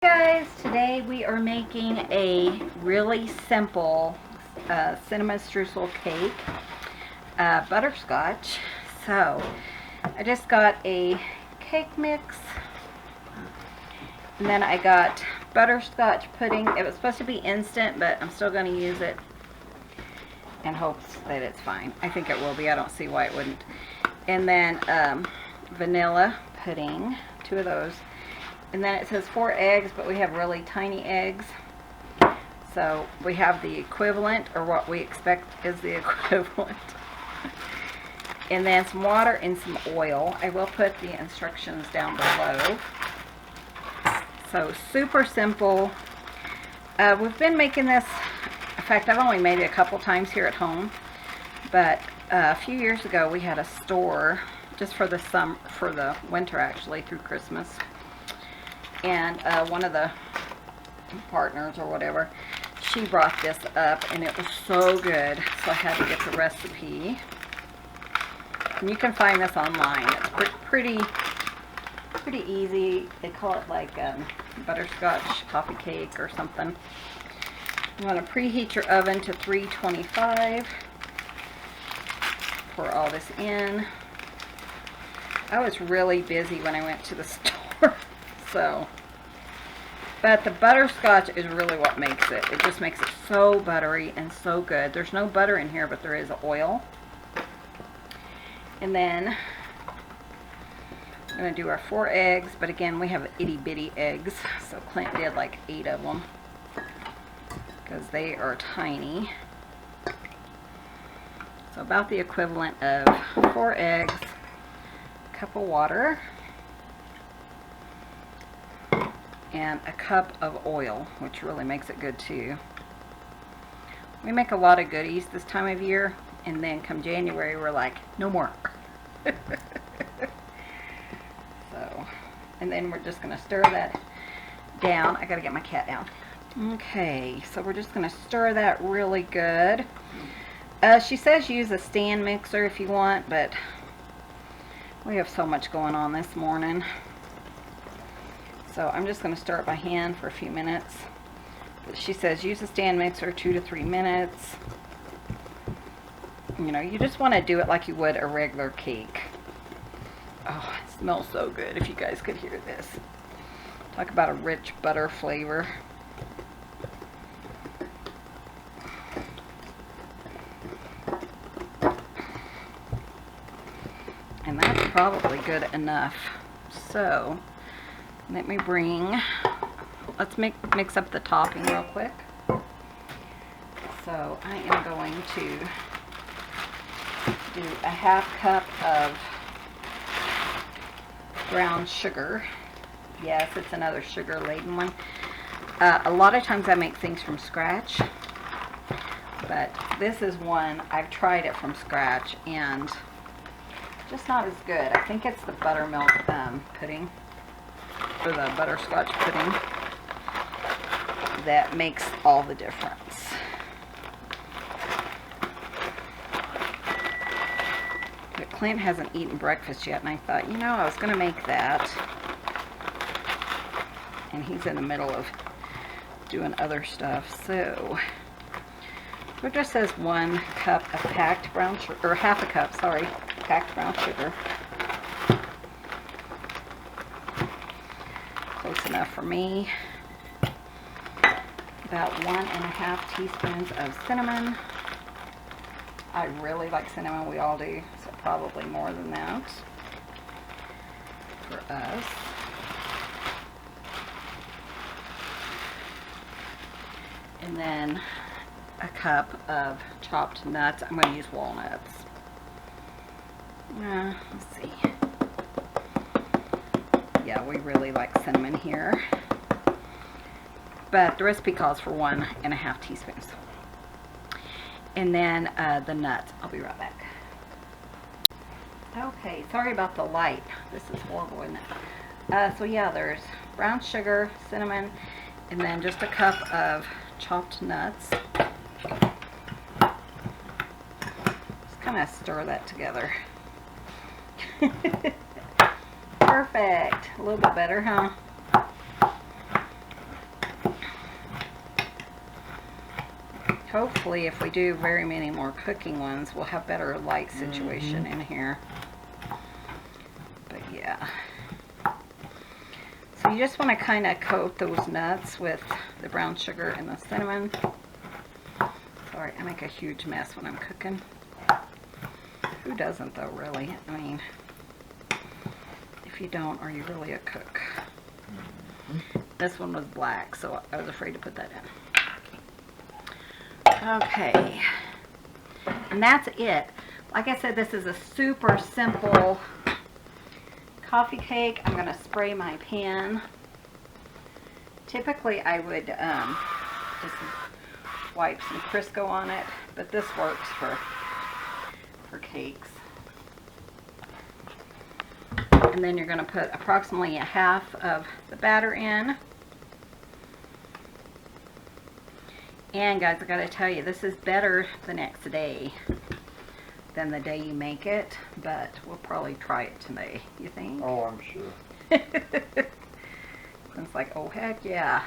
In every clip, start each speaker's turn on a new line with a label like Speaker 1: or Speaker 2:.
Speaker 1: Guys, today we are making a really simple cinnamon streusel cake, butterscotch. So I just got a cake mix, and then I got butterscotch pudding. It was supposed to be instant, but I'm still going to use it in hopes that it's fine. I think it will be. I don't see why it wouldn't. And then vanilla pudding, 2 of those. And then it says 4 eggs, but we have really tiny eggs. So we have the equivalent, or what we expect is the equivalent. And then some water and some oil. I will put the instructions down below. So super simple. We've been making this, in fact I've only made it a couple times here at home. But a few years ago we had a store just for the winter actually, through Christmas. And one of the partners or whatever, she brought this up and it was so good, so I had to get the recipe. And you can find this online. It's pretty easy. They call it like butterscotch coffee cake or something. You want to preheat your oven to 325. Pour all this in. I was really busy when I went to the store. So, but the butterscotch is really what makes it. It just makes it so buttery and so good. There's no butter in here, but there is oil. And then I'm going to do our 4 eggs, but again, we have itty bitty eggs. So Clint did like 8 of them because they are tiny. So about the equivalent of 4 eggs, a cup of water, and a cup of oil, which really makes it good too. We make a lot of goodies this time of year, and then come January we're like, no more. So, and then we're just going to stir that down. I gotta get my cat down. Okay, so we're just going to stir that really good. She says use a stand mixer if you want, but we have so much going on this morning. So I'm just going to stir it by hand for a few minutes. But she says use a stand mixer 2 to 3 minutes. You know, you just want to do it like you would a regular cake. Oh, it smells so good if you guys could hear this. Talk about a rich butter flavor. And that's probably good enough. So let me let's mix up the topping real quick. So I am going to do a 1/2 cup of brown sugar. Yes, it's another sugar laden one. A lot of times I make things from scratch, but this is one I've tried it from scratch and just not as good. I think it's the buttermilk pudding, or the butterscotch pudding, that makes all the difference. But Clint hasn't eaten breakfast yet, and I thought, you know, I was going to make that. And he's in the middle of doing other stuff, so it just says 1 cup of packed brown sugar, or 1/2 cup, sorry, packed brown sugar. Close enough for me. About 1½ teaspoons of cinnamon. I really like cinnamon, we all do, so probably more than that for us. And then a cup of chopped nuts. I'm going to use walnuts. Let's see. Yeah, we really like cinnamon here. But the recipe calls for 1½ teaspoons. And then the nuts. I'll be right back. Okay, sorry about the light. This is horrible, isn't it? So yeah, there's brown sugar, cinnamon, and then just a cup of chopped nuts. Just kind of stir that together. Perfect. A little bit better, huh? Hopefully, if we do very many more cooking ones, we'll have better light situation in here. But yeah. So you just want to kind of coat those nuts with the brown sugar and the cinnamon. Sorry, I make a huge mess when I'm cooking. Who doesn't though, really? I mean, if you don't, are you really a cook? This one was black, so I was afraid to put that in. Okay. And that's it. Like I said, this is a super simple coffee cake. I'm going to spray my pan. Typically, I would just wipe some Crisco on it, but this works for cakes. And then you're going to put approximately a half of the batter in. And guys, I got to tell you, this is better the next day than the day you make it, but we'll probably try it today. You think?
Speaker 2: Oh, I'm sure.
Speaker 1: It's like, oh heck yeah.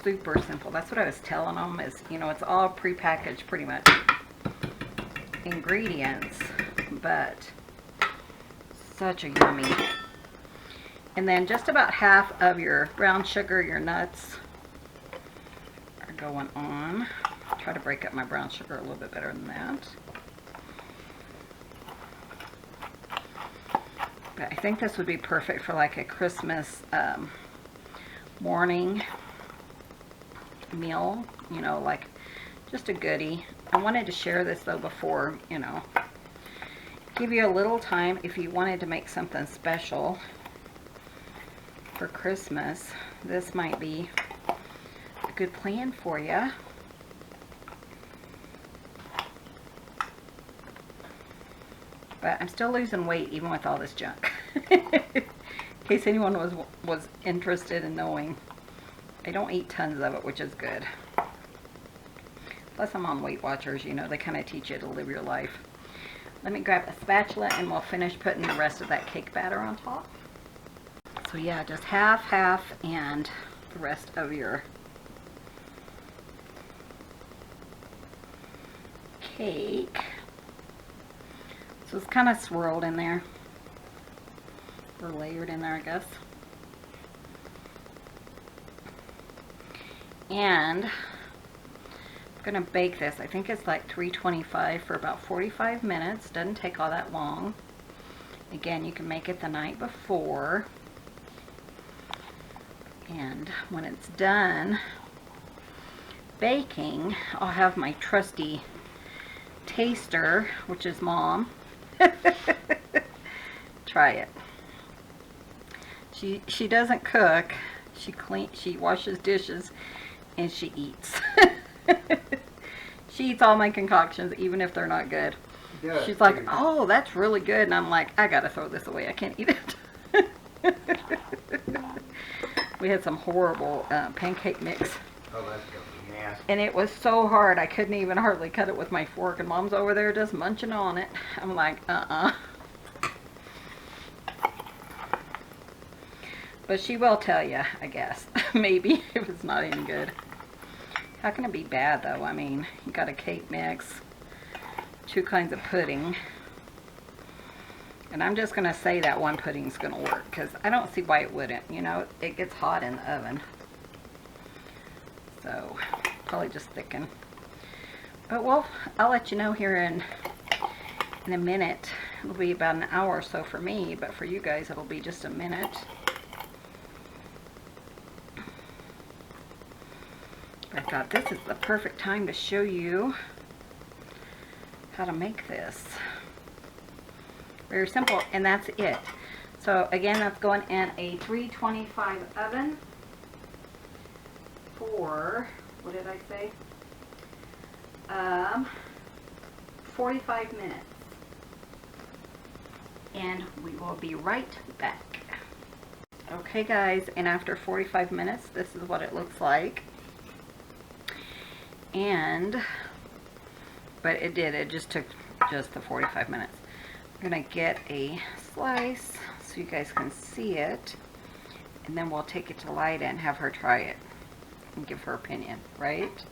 Speaker 1: Super simple. That's what I was telling them is, you know, it's all prepackaged pretty much ingredients, but such a yummy. And then just about half of your brown sugar, your nuts are going on. Try to break up my brown sugar a little bit better than that. But I think this would be perfect for like a Christmas morning meal, you know, like just a goodie. I wanted to share this though before, you know, give you a little time if you wanted to make something special for Christmas. This might be a good plan for you. But I'm still losing weight even with all this junk. In case anyone was interested in knowing. I don't eat tons of it, which is good. Plus I'm on Weight Watchers, you know, they kind of teach you to live your life. Let me grab a spatula and we'll finish putting the rest of that cake batter on top. So yeah, just half, and the rest of your cake. So it's kind of swirled in there, or layered in there, I guess. And I'm gonna bake this. I think it's like 325 for about 45 minutes. Doesn't take all that long. Again, you can make it the night before. And when it's done baking, I'll have my trusty taster, which is Mom, try it. She doesn't cook. She washes dishes and she eats. She eats all my concoctions even if they're not good. Yeah, she's like, oh, that's really good, and I'm like, I gotta throw this away. I can't eat it. We had some horrible pancake mix.
Speaker 2: Oh, that's gonna be nasty.
Speaker 1: And it was so hard, I couldn't even hardly cut it with my fork. And Mom's over there just munching on it. I'm like, But she will tell you, I guess. Maybe, if it's not even good. How can it be bad, though? I mean, you got a cake mix, 2 kinds of pudding. And I'm just going to say that one pudding's going to work, because I don't see why it wouldn't. You know, it gets hot in the oven. So, probably just thicken. But, well, I'll let you know here in a minute. It'll be about an hour or so for me, but for you guys, it'll be just a minute. I thought this is the perfect time to show you how to make this. Very simple, and that's it. So again, that's going in a 325 oven for, what did I say? 45 minutes. And we will be right back. Okay guys, and after 45 minutes, this is what it looks like. But it just took just the 45 minutes. I'm gonna get a slice so you guys can see it. And then we'll take it to Lida and have her try it and give her opinion, right?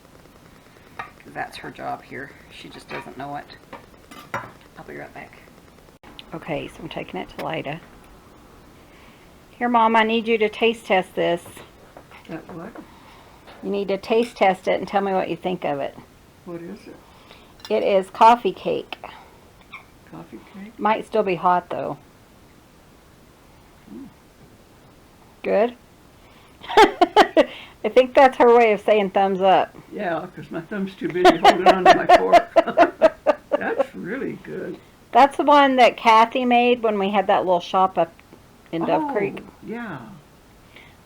Speaker 1: Because that's her job here. She just doesn't know it. I'll be right back. Okay, so I'm taking it to Lida. Here, Mom, I need you to taste test this.
Speaker 3: That what?
Speaker 1: You need to taste test it and tell me what you think of it.
Speaker 3: What is it?
Speaker 1: It is coffee cake.
Speaker 3: Coffee cake?
Speaker 1: Might still be hot, though. Good? I think that's her way of saying thumbs up.
Speaker 3: Yeah, because my thumb's too busy holding on to my fork. That's really good.
Speaker 1: That's the one that Kathy made when we had that little shop up in Dove Creek.
Speaker 3: Yeah.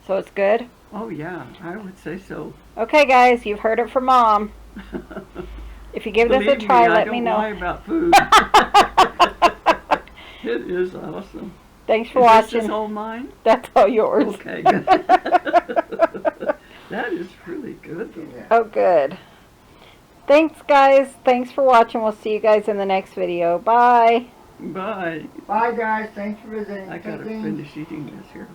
Speaker 1: So it's good?
Speaker 3: Oh, yeah. I would say so.
Speaker 1: Okay, guys, you've heard it from Mom. If you give this a
Speaker 3: Believe
Speaker 1: try,
Speaker 3: me,
Speaker 1: let me know.
Speaker 3: I don't lie about food. It is awesome.
Speaker 1: Thanks for
Speaker 3: Is
Speaker 1: watching.
Speaker 3: this all mine?
Speaker 1: That's all yours.
Speaker 3: Okay, good. That is really good, though.
Speaker 2: Yeah.
Speaker 1: Oh, good. Thanks, guys. Thanks for watching. We'll see you guys in the next video. Bye.
Speaker 3: Bye.
Speaker 2: Bye, guys. Thanks for visiting.
Speaker 3: I gotta finish eating this here.